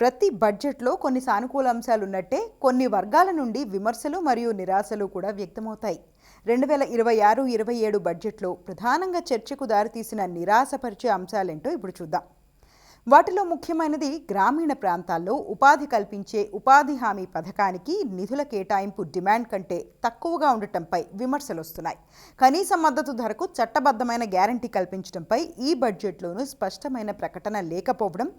ప్రతి బడ్జెట్లో కొన్ని సానుకూల అంశాలు ఉన్నట్టే కొన్ని వర్గాల నుండి విమర్శలు మరియు నిరాశలు కూడా వ్యక్తమవుతాయి. 2026-27 బడ్జెట్లో ప్రధానంగా చర్చకు దారితీసిన నిరాశపరిచే అంశాలేంటో ఇప్పుడు చూద్దాం. వాటిలో ముఖ్యమైనది గ్రామీణ ప్రాంతాల్లో ఉపాధి కల్పించే ఉపాధి హామీ పథకానికి నిధుల కేటాయింపు డిమాండ్ కంటే తక్కువగా ఉండటంపై విమర్శలు వస్తున్నాయి. కనీస మద్దతు ధరకు చట్టబద్ధమైన గ్యారంటీ కల్పించడంపై ఈ బడ్జెట్లోనూ స్పష్టమైన ప్రకటన లేకపోవడం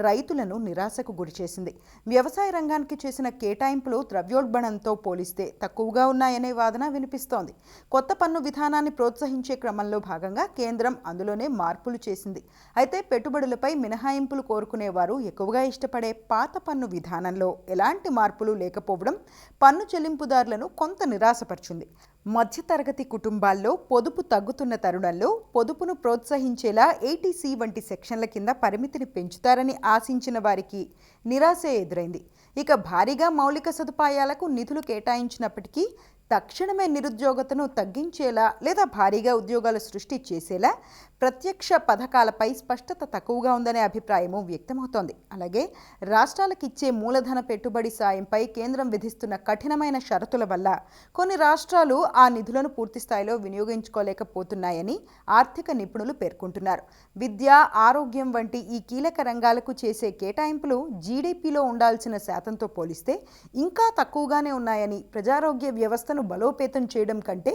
రైతులను నిరాశకు గురిచేసింది. వ్యవసాయ రంగానికి చేసిన కేటాయింపులు ద్రవ్యోల్బణంతో పోలిస్తే తక్కువగా ఉన్నాయనే వాదన వినిపిస్తోంది. కొత్త పన్ను విధానాన్ని ప్రోత్సహించే క్రమంలో భాగంగా కేంద్రం అందులోనే మార్పులు చేసింది. అయితే పెట్టుబడులపై మినహాయింపులు కోరుకునేవారు ఎక్కువగా ఇష్టపడే పాత పన్ను విధానంలో ఎలాంటి మార్పులు లేకపోవడం పన్ను చెల్లింపుదారులను కొంత నిరాశపరిచింది. మధ్యతరగతి కుటుంబాల్లో పొదుపు తగ్గుతున్న తరుణంలో పొదుపును ప్రోత్సహించేలా ఏటీసీ వంటి సెక్షన్ల కింద పరిమితిని పెంచుతారని ఆశించిన వారికి నిరాశే ఎదురైంది. ఇక భారీగా మౌలిక సదుపాయాలకు నిధులు కేటాయించినప్పటికీ తక్షణమే నిరుద్యోగతను తగ్గించేలా లేదా భారీగా ఉద్యోగాలు సృష్టి చేసేలా ప్రత్యక్ష పథకాలపై స్పష్టత తక్కువగా ఉందనే అభిప్రాయము వ్యక్తమవుతోంది. అలాగే రాష్ట్రాలకు ఇచ్చే మూలధన పెట్టుబడి సాయంపై కేంద్రం విధిస్తున్న కఠినమైన షరతుల వల్ల కొన్ని రాష్ట్రాలు ఆ నిధులను పూర్తి స్థాయిలో వినియోగించుకోలేకపోతున్నాయని ఆర్థిక నిపుణులు పేర్కొంటున్నారు. విద్య, ఆరోగ్యం వంటి ఈ కీలక రంగాలకు చేసే కేటాయింపులు జీడీపీలో ఉండాల్సిన శాతంతో పోలిస్తే ఇంకా తక్కువగానే ఉన్నాయని, ప్రజారోగ్య వ్యవస్థను బలోపేతం చేయడం కంటే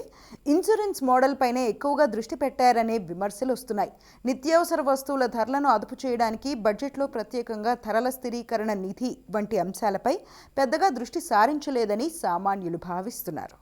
ఇన్సూరెన్స్ మోడల్ పైనే ఎక్కువగా దృష్టి పెట్టారనే విమర్శలు వస్తున్నాయి. నిత్యావసర వస్తువుల ధరలను అదుపు చేయడానికి బడ్జెట్లో ప్రత్యేకంగా ధరల స్థిరీకరణ నిధి వంటి అంశాలపై పెద్దగా దృష్టి సారించలేదని సామాన్యులు భావిస్తున్నారు.